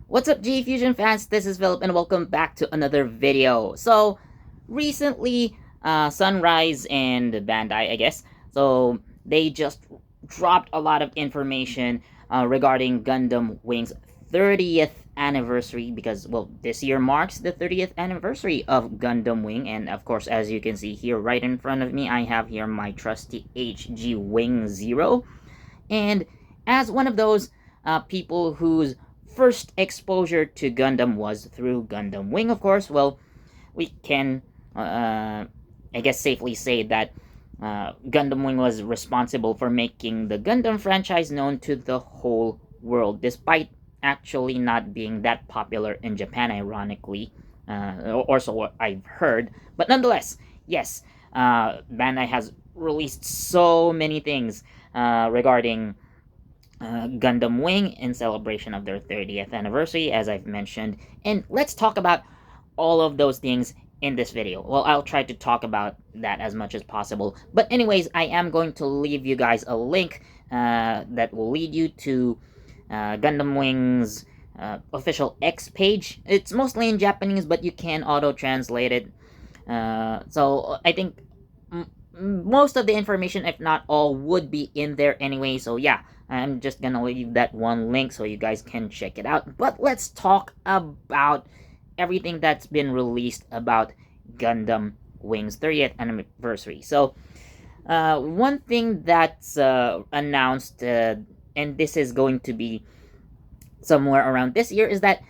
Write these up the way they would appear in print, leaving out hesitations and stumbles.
What's up, JEFusion fans? This is Philip, and welcome back to another video. So, recently, Sunrise and Bandai, I guess, so they just dropped a lot of information regarding Gundam Wing's 30th anniversary because, well, this year marks the 30th anniversary of Gundam Wing, and of course, as you can see here right in front of me, I have here my trusty HG Wing Zero, and as one of those people whose first exposure to Gundam was through Gundam Wing, of course, well, we can, I guess, safely say that Gundam Wing was responsible for making the Gundam franchise known to the whole world, despite actually not being that popular in Japan, ironically, or so what I've heard. But nonetheless, yes, Bandai has released so many things regarding Gundam Wing in celebration of their 30th anniversary, as I've mentioned. And let's talk about all of those things in this video. Well, I'll try to talk about that as much as possible. But anyways, I am going to leave you guys a link that will lead you to Gundam Wing's official X page. It's mostly in Japanese, but you can auto-translate it. So I think most of the information, if not all, would be in there anyway. So yeah, I'm just gonna leave that one link so you guys can check it out. But let's talk about everything that's been released about Gundam Wing's 30th anniversary. So one thing that's announced, and this is going to be somewhere around this year, is that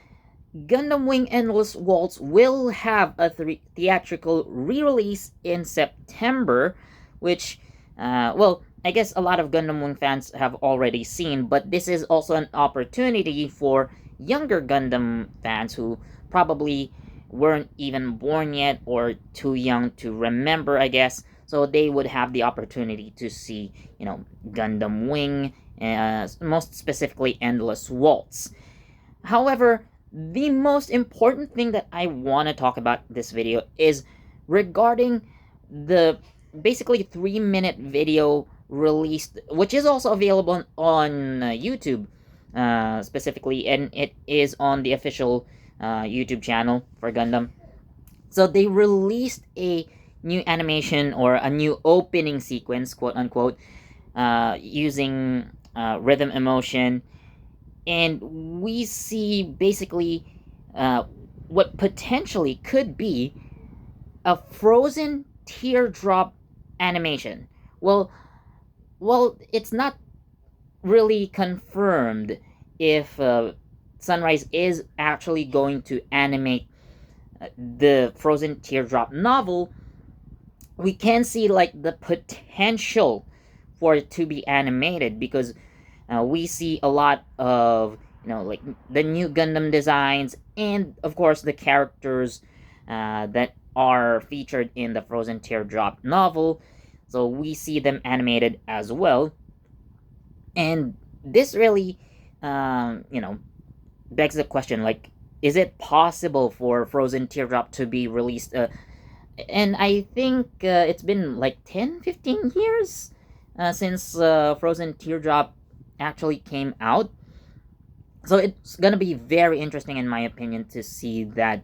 Gundam Wing Endless Waltz will have a theatrical re-release in September, which, well, I guess a lot of Gundam Wing fans have already seen, but this is also an opportunity for younger Gundam fans who probably weren't even born yet or too young to remember, I guess, so they would have the opportunity to see, Gundam Wing, most specifically Endless Waltz. However, the most important thing that I want to talk about this video is regarding the basically 3-minute video released, which is also available on YouTube specifically, and it is on the official YouTube channel for Gundam. So they released a new animation or a new opening sequence, quote unquote, using rhythm emotion, and we see basically what potentially could be a Frozen Teardrop animation. Well, it's not really confirmed if Sunrise is actually going to animate the Frozen Teardrop novel. We can see like the potential for it to be animated because we see a lot of like the new Gundam designs and of course the characters that are featured in the Frozen Teardrop novel, so we see them animated as well. And this really begs the question, like, is it possible for Frozen Teardrop to be released, and I think it's been like 10-15 years since Frozen Teardrop actually came out. So it's gonna be very interesting, in my opinion, to see that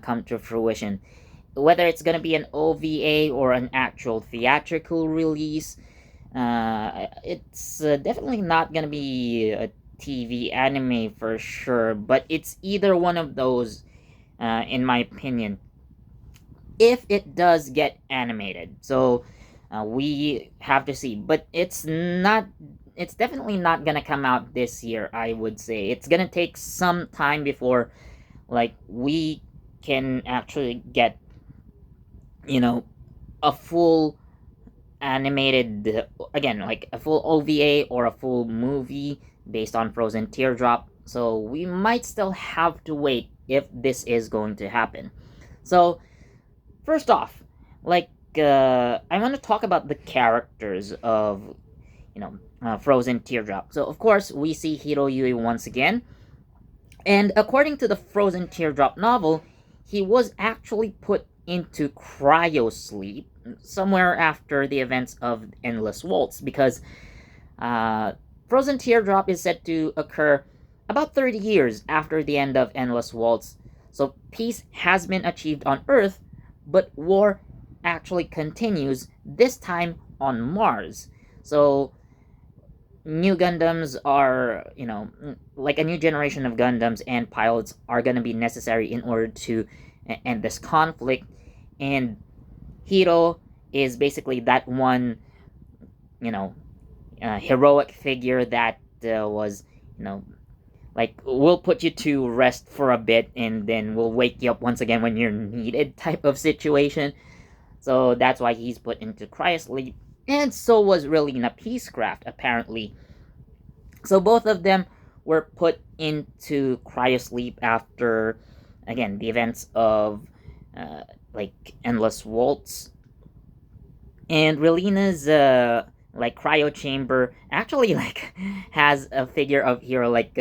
come to fruition. Whether it's gonna be an OVA or an actual theatrical release, it's definitely not gonna be a TV anime for sure, but it's either one of those, in my opinion, if it does get animated. So we have to see, but it's definitely not gonna come out this year. I would say it's gonna take some time before like we can actually get a full animated, again, like a full OVA or a full movie based on Frozen Teardrop. So we might still have to wait if this is going to happen. So first off, like I want to talk about the characters of Frozen Teardrop. So of course we see Hiro Yui once again, and according to the Frozen Teardrop novel, he was actually put into cryo sleep somewhere after the events of Endless Waltz because Frozen Teardrop is said to occur about 30 years after the end of Endless Waltz. So peace has been achieved on Earth, but war actually continues, this time on Mars. So new Gundams are, like a new generation of Gundams and pilots are going to be necessary in order to end this conflict. And Hiro is basically that one, you know, heroic figure that was, you know, like, we'll put you to rest for a bit and then we'll wake you up once again when you're needed type of situation. So that's why he's put into cryosleep. And so was Relina Peacecraft, apparently. So both of them were put into cryosleep after, again, the events of like Endless Waltz. And Relina's like cryo chamber actually like has a figure of Hero like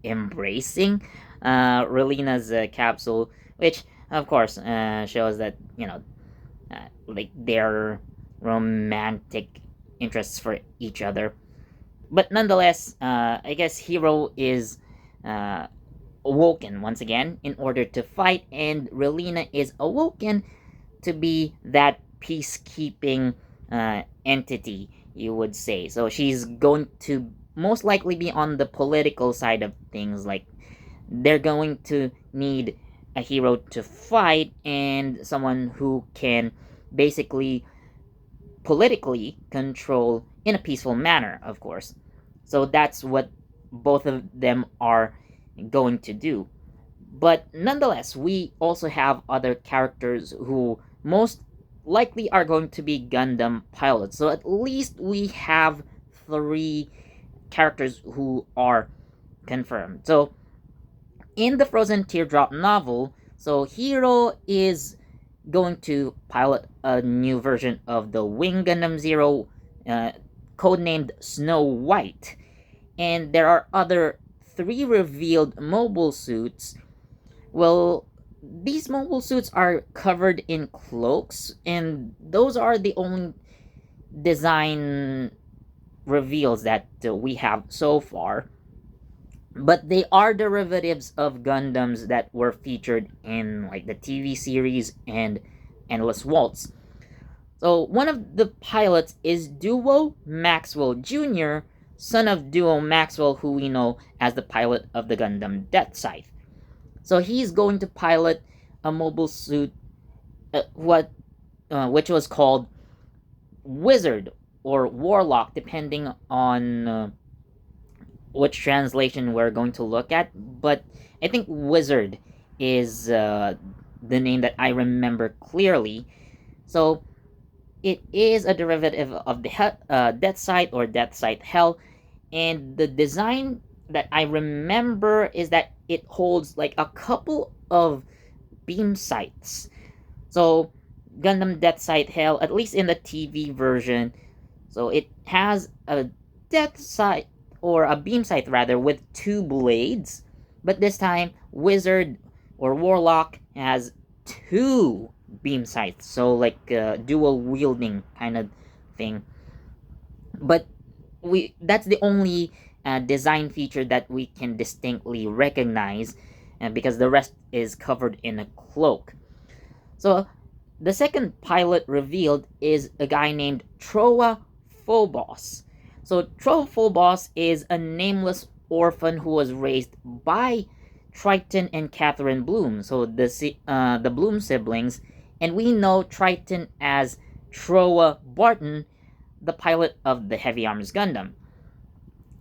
embracing Relina's capsule, which of course shows that like their romantic interests for each other. But nonetheless, I guess Hero is uh, awoken once again in order to fight, and Relina is awoken to be that peacekeeping entity, you would say. So she's going to most likely be on the political side of things. Like, they're going to need a hero to fight and someone who can basically politically control in a peaceful manner, of course. So that's what both of them are going to do. But nonetheless, we also have other characters who most likely are going to be Gundam pilots. So at least we have 3 characters who are confirmed. So in the Frozen Teardrop novel, so Hiro is going to pilot a new version of the Wing Gundam Zero, codenamed Snow White. And there are other 3 revealed mobile suits. Well, these mobile suits are covered in cloaks, and those are the only design reveals that we have so far. But they are derivatives of Gundams that were featured in like the TV series and Endless Waltz. So one of the pilots is Duo Maxwell Jr., son of Duo Maxwell, who we know as the pilot of the Gundam Death Scythe. So he's going to pilot a mobile suit, which was called Wizard or Warlock, depending on which translation we're going to look at. But I think Wizard is the name that I remember clearly. So it is a derivative of the Death Scythe or Death Scythe Hell, and the design that I remember is that it holds like a couple of beam sights. So Gundam Death Scythe Hell, at least in the TV version, so it has a Death Scythe or a beam scythe rather with 2 blades, but this time Wizard or Warlock has 2 beam scythes, so like dual wielding kind of thing. But that's the only design feature that we can distinctly recognize, because the rest is covered in a cloak. So the second pilot revealed is a guy named Troa Phobos. So Troa Phobos is a nameless orphan who was raised by Triton and Catherine Bloom, so the Bloom siblings, and we know Triton as Troa Barton, the pilot of the Heavy Arms Gundam.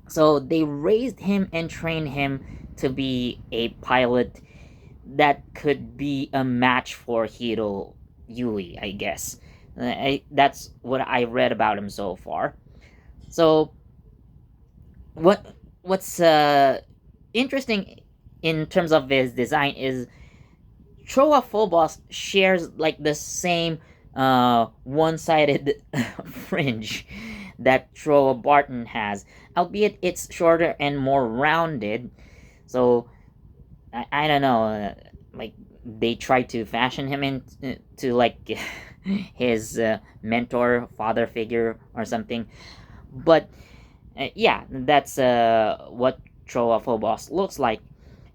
So they raised him and trained him to be a pilot that could be a match for Hiro Yui, I guess. That's what I read about him so far. So what's interesting in terms of his design is Troa Phobos shares like the same one-sided fringe that Troa Barton has, albeit it's shorter and more rounded. So I don't know, like they try to fashion him into like his mentor, father figure or something. But yeah, that's what Troa Phobos looks like.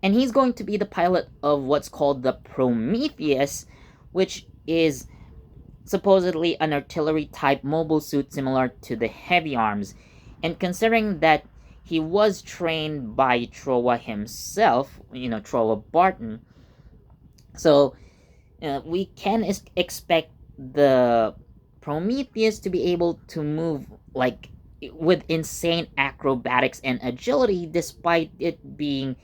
And he's going to be the pilot of what's called the Prometheus, which is supposedly an artillery-type mobile suit similar to the Heavy Arms. And considering that he was trained by Troa himself, Troa Barton, so we can expect the Prometheus to be able to move like with insane acrobatics and agility, despite it being,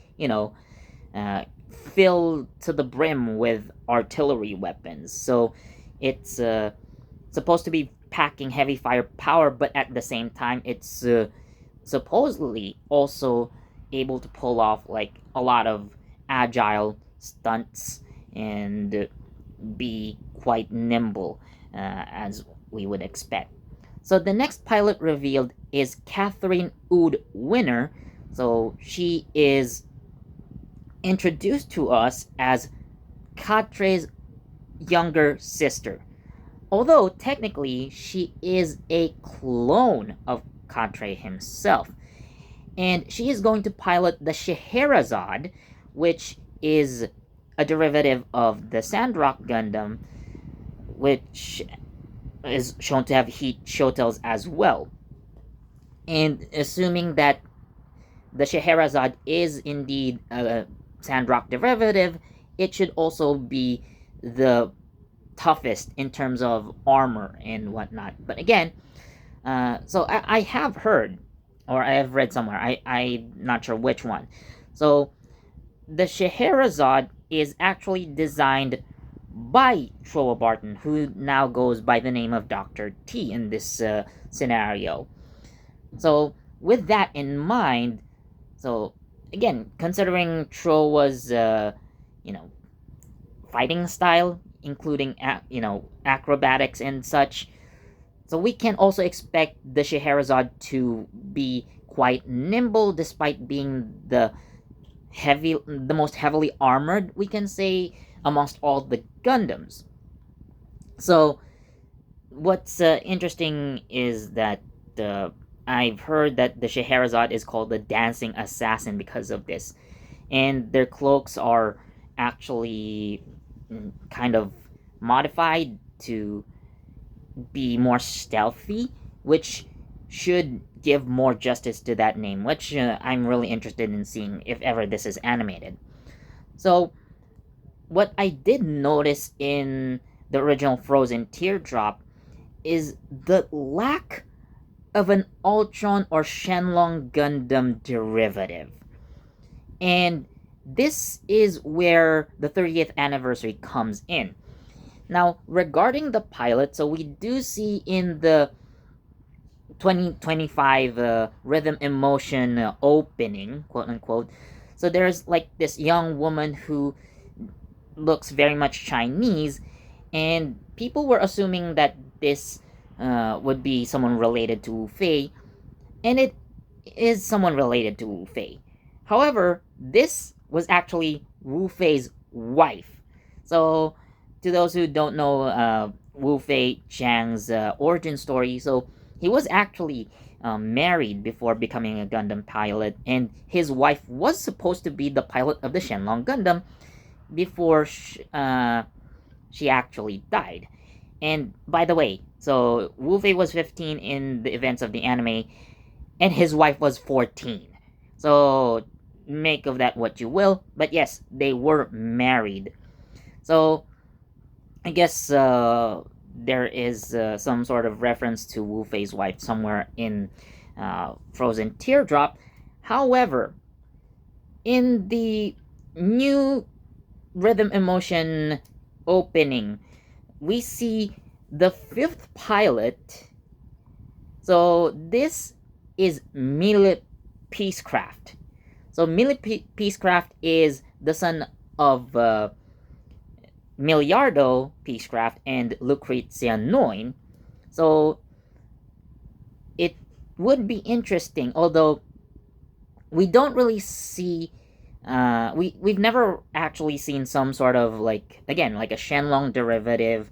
filled to the brim with artillery weapons. So it's supposed to be packing heavy firepower, but at the same time, it's supposedly also able to pull off like a lot of agile stunts and be quite nimble, as we would expect. So the next pilot revealed is Catherine Ood Winner. So she is introduced to us as Katre's younger sister. Although technically she is a clone of Katre himself. And she is going to pilot the Scheherazade, which is a derivative of the Sandrock Gundam, which is shown to have heat shotels as well. And assuming that the Scheherazade is indeed a Sandrock derivative, it should also be the toughest in terms of armor and whatnot. But again, so I have heard, or I have read somewhere, I'm not sure which one. So the Scheherazade is actually designed by Troa Barton, who now goes by the name of Dr. T in this scenario. So with that in mind, so again, considering Troa's fighting style, including acrobatics and such, so we can also expect the Scheherazade to be quite nimble, despite being the most heavily armored, we can say, amongst all the Gundams. So what's interesting is that I've heard that the Scheherazade is called the dancing assassin because of this, and their cloaks are actually kind of modified to be more stealthy, which should give more justice to that name, which I'm really interested in seeing if ever this is animated. So what I did notice in the original Frozen Teardrop is the lack of an Ultron or Shenlong Gundam derivative. And this is where the 30th anniversary comes in. Now, regarding the pilot, so we do see in the 2025 Rhythm Emotion opening, quote unquote, so there's like this young woman who looks very much Chinese, and people were assuming that this would be someone related to Wu Fei, and it is someone related to Wu Fei. However, this was actually Wu Fei's wife. So, to those who don't know Wu Fei Chang's origin story, so he was actually married before becoming a Gundam pilot, and his wife was supposed to be the pilot of the Shenlong Gundam before she actually died. And by the way, so Wu Fei was 15 in the events of the anime, and his wife was 14. So make of that what you will, but yes, they were married. So I guess there is some sort of reference to Wu Fei's wife somewhere in Frozen Teardrop. However, in the new Rhythm Emotion opening, we see the 5th pilot. So this is Mille Peacecraft. So Mille Peacecraft is the son of Miliardo Peacecraft and Lucrezia Noin. So it would be interesting, although we don't really see we've never actually seen some sort of like a Shenlong derivative,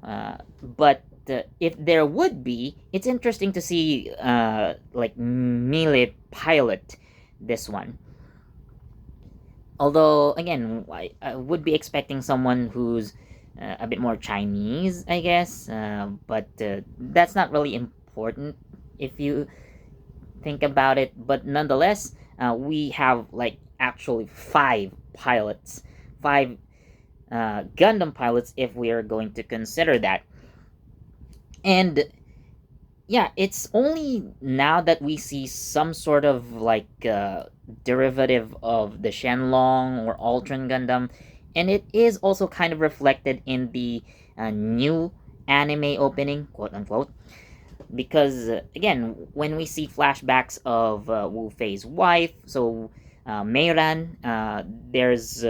but if there would be, it's interesting to see like Mille pilot this one. Although, again, I would be expecting someone who's a bit more Chinese, I guess. But that's not really important if you think about it. But nonetheless, we have like actually five pilots, five Gundam pilots, if we are going to consider that. And yeah, it's only now that we see some sort of like derivative of the Shenlong or Ultron Gundam, and it is also kind of reflected in the new anime opening, quote unquote. Because again, when we see flashbacks of Wu Fei's wife, so Meiran, there's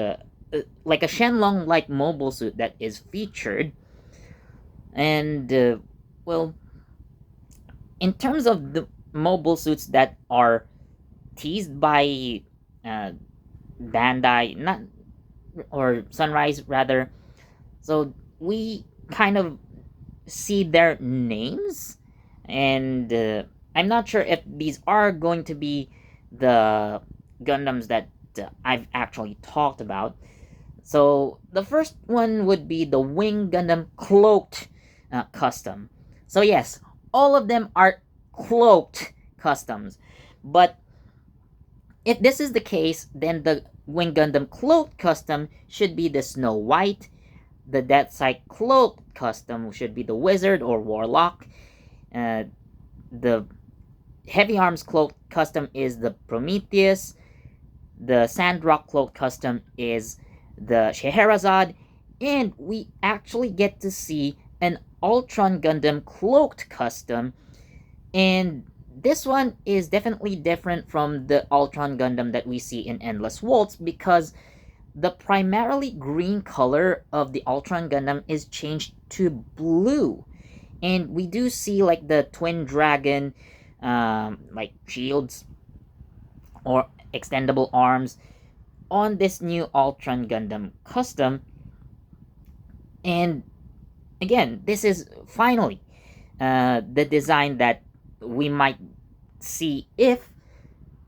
like a Shenlong like mobile suit that is featured, and well, in terms of the mobile suits that are teased by uh, Bandai, not or Sunrise rather, so we kind of see their names, and I'm not sure if these are going to be the Gundams that I've actually talked about. So the first one would be the Wing Gundam Cloaked Custom. So yes, all of them are cloaked customs. But if this is the case, then the Wing Gundam Cloaked Custom should be the Snow White. The Death Sight Cloaked Custom should be the Wizard or Warlock. The Heavy Arms Cloaked Custom is the Prometheus. The Sandrock Cloaked Custom is the Scheherazade. And we actually get to see an Ultron Gundam Cloaked Custom, and this one is definitely different from the Ultron Gundam that we see in Endless Waltz, because the primarily green color of the Ultron Gundam is changed to blue, and we do see like the Twin Dragon like shields or extendable arms on this new Ultron Gundam custom. And again, this is finally the design that we might see if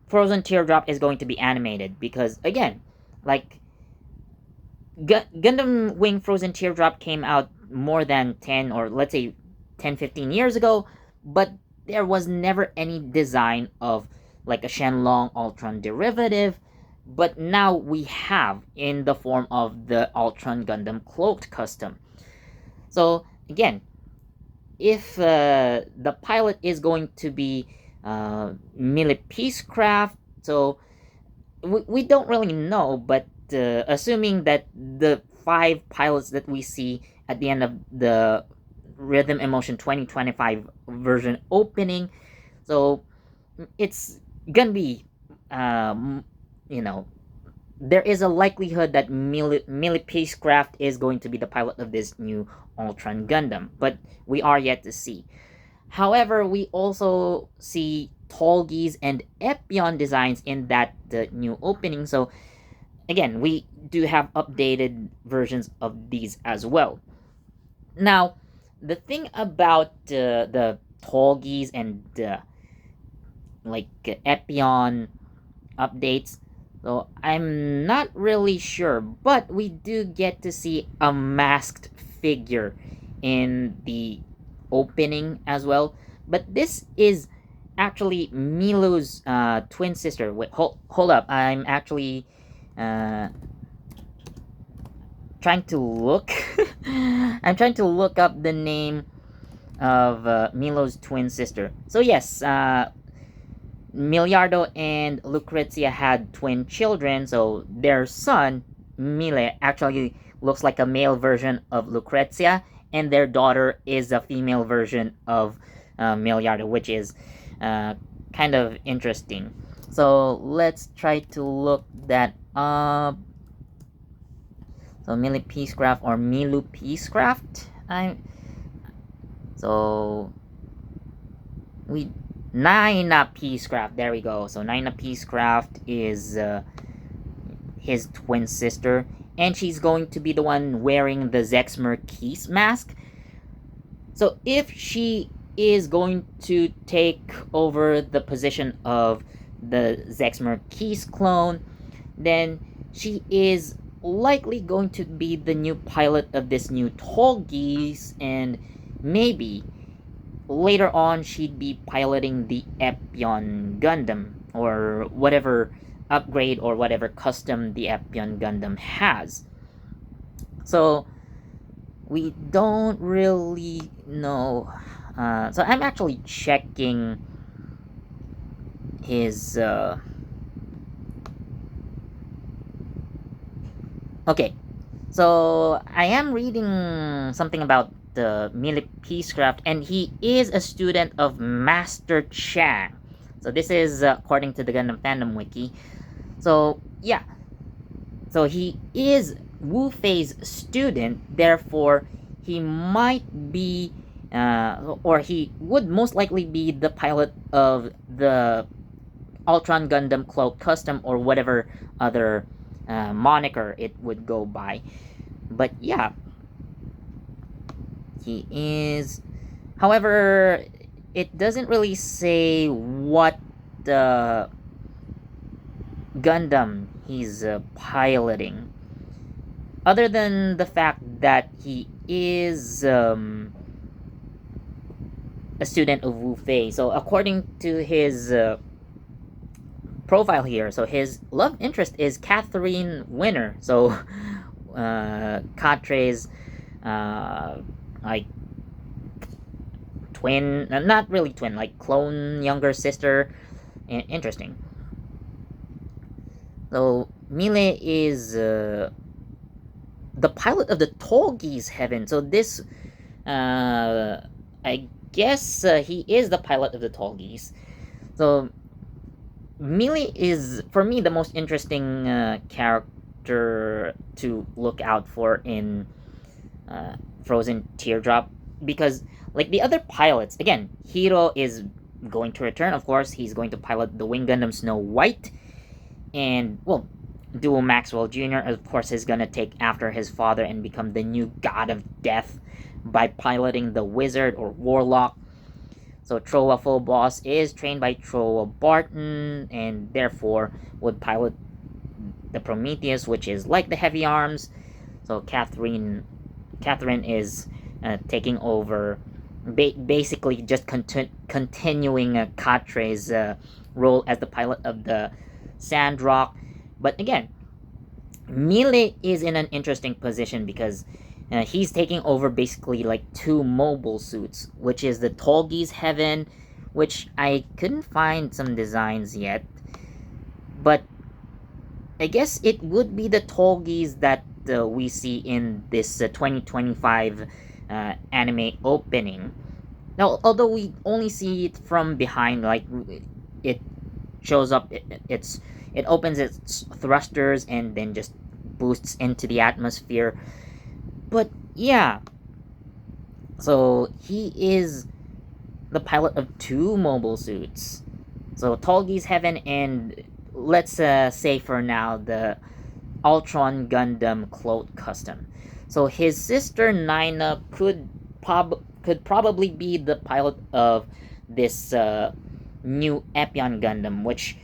Frozen Teardrop is going to be animated. Because again, like Gundam Wing Frozen Teardrop came out more than 10 or let's say 10-15 years ago, but there was never any design of like a Shenlong Ultron derivative. But now we have in the form of the Ultron Gundam Cloaked Custom. So again, if the pilot is going to be Millie Peacecraft, so we don't really know, but assuming that the 5 pilots that we see at the end of the Rhythm Emotion 2025 version opening, so it's gonna be, there is a likelihood that Millie Peacecraft is going to be the pilot of this new Ultron Gundam, but we are yet to see. However, we also see Tolgi's and Epion designs in that new opening, so again, we do have updated versions of these as well. Now, the thing about the Tolgi's and Epion updates, so I'm not really sure, but we do get to see a masked figure in the opening as well. But this is actually Milu's twin sister. Wait, hold up. I'm actually trying to look. I'm trying to look up the name of Milo's twin sister. So yes, Miliardo and Lucrezia had twin children, so their son, Mile, actually looks like a male version of Lucrezia, and their daughter is a female version of Miliardo, which is kind of interesting. So let's try to look that up. So Millie Peacecraft or Milu Peacecraft. Naina Peacecraft, there we go. So Naina Peacecraft is his twin sister, and she's going to be the one wearing the Zex Merquise mask. So if she is going to take over the position of the Zexmer Keys clone, then she is likely going to be the new pilot of this new Tallgeese, and maybe later on she'd be piloting the Epion Gundam, or whatever upgrade or whatever custom the Epion Gundam has. So we don't really know. So I'm actually checking his okay, so I am reading something about the Millie Peacecraft, and he is a student of Master Chang. So this is according to the Gundam Fandom Wiki. So yeah, so he is Wu Fei's student, therefore he might be, or he would most likely be the pilot of the Ultron Gundam Cloak Custom, or whatever other moniker it would go by. But yeah, he is. However, it doesn't really say what Gundam he's piloting, other than the fact that he is a student of Wu Fei. So according to his profile here, so his love interest is Catherine Winner. So Katre's like twin, not really twin, like clone younger sister. Interesting. So Mile is the pilot of the Tallgeese Heaven. So this, I guess he is the pilot of the Tallgeese. So Mile is, for me, the most interesting character to look out for in Frozen Teardrop, because like the other pilots, again, Hiro is going to return. Of course, he's going to pilot the Wing Gundam Snow White, and well, Duo Maxwell Jr. of course is gonna take after his father and become the new god of death by piloting the Wizard or Warlock. So Trowa Full Boss is trained by Trowa Barton, and therefore would pilot the Prometheus, which is like the Heavy Arms. So Catherine is taking over, basically just continuing Katre's role as the pilot of the Sandrock. But again, Mile is in an interesting position because he's taking over basically like two mobile suits, which is the Tallgeese Heaven, which I couldn't find some designs yet, but I guess it would be the Tallgeese that we see in this 2025 anime opening. Now, although we only see it from behind, like it shows up, it opens its thrusters and then just boosts into the atmosphere. But yeah, so he is the pilot of two mobile suits. So Tallgeese Heaven, and let's say for now the Ultron Gundam Cloak Custom. So his sister Nina could probably be the pilot of this new Epion Gundam, which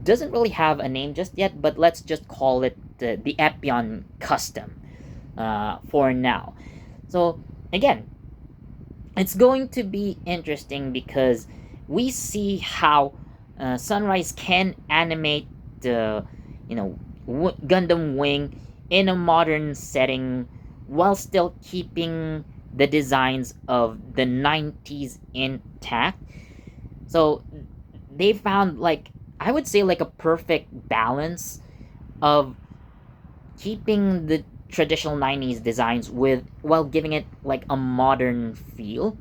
doesn't really have a name just yet, but let's just call it the Epion Custom for now. So again, it's going to be interesting because we see how Sunrise can animate the Gundam Wing in a modern setting while still keeping the designs of the 90s intact. So they found, like, I would say, like a perfect balance of keeping the traditional 90s designs while giving it like a modern feel.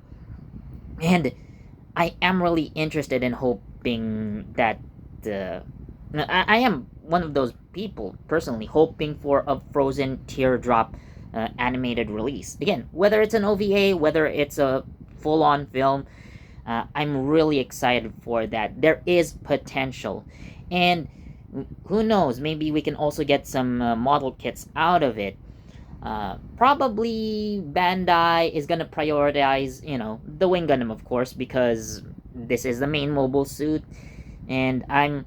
And I am really interested in hoping that I am one of those people personally hoping for a Frozen Teardrop animated release. Again, whether it's an OVA, whether it's a full-on film, I'm really excited for that. There is potential, and who knows, maybe we can also get some model kits out of it. Probably Bandai is gonna prioritize, the Wing Gundam, of course, because this is the main mobile suit, and I'm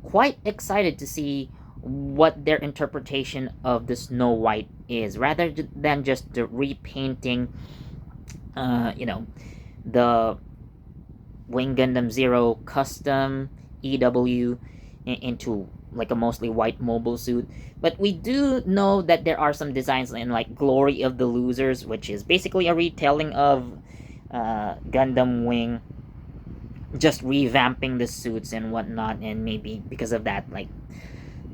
quite excited to see what their interpretation of the Snow White is, rather than just the repainting, you know, the Wing Gundam Zero custom EW into like a mostly white mobile suit. But we do know that there are some designs in like Glory of the Losers, which is basically a retelling of Gundam Wing, just revamping the suits and whatnot. And maybe because of that, like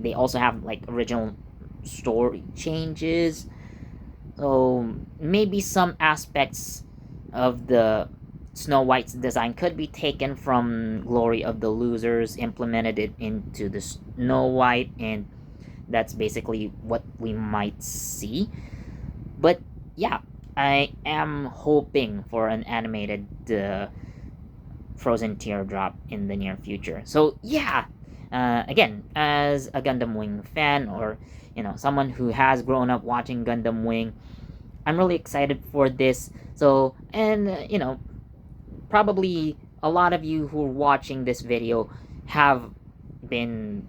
they also have like original story changes. So maybe some aspects of the Snow White's design could be taken from Glory of the Losers, implemented it into the Snow White, and that's basically what we might see. But yeah, I am hoping for an animated Frozen Teardrop in the near future. So yeah, again, as a Gundam Wing fan, or someone who has grown up watching Gundam Wing, I'm really excited for this. So, and probably a lot of you who are watching this video have been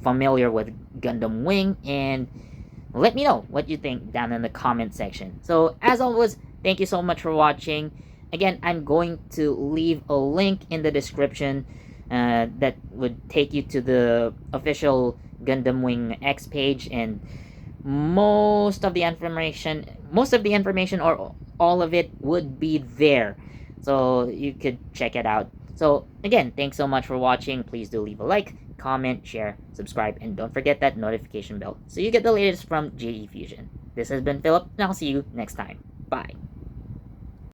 familiar with Gundam Wing, and let me know what you think down in the comment section. So as always, thank you so much for watching. Again, I'm going to leave a link in the description that would take you to the official Gundam Wing X page, and most of the information or all of it would be there, so you could check it out. So again, thanks so much for watching. Please do leave a like, comment, share, subscribe, and don't forget that notification bell so you get the latest from JEFusion. This has been Philip, and I'll see you next time. Bye.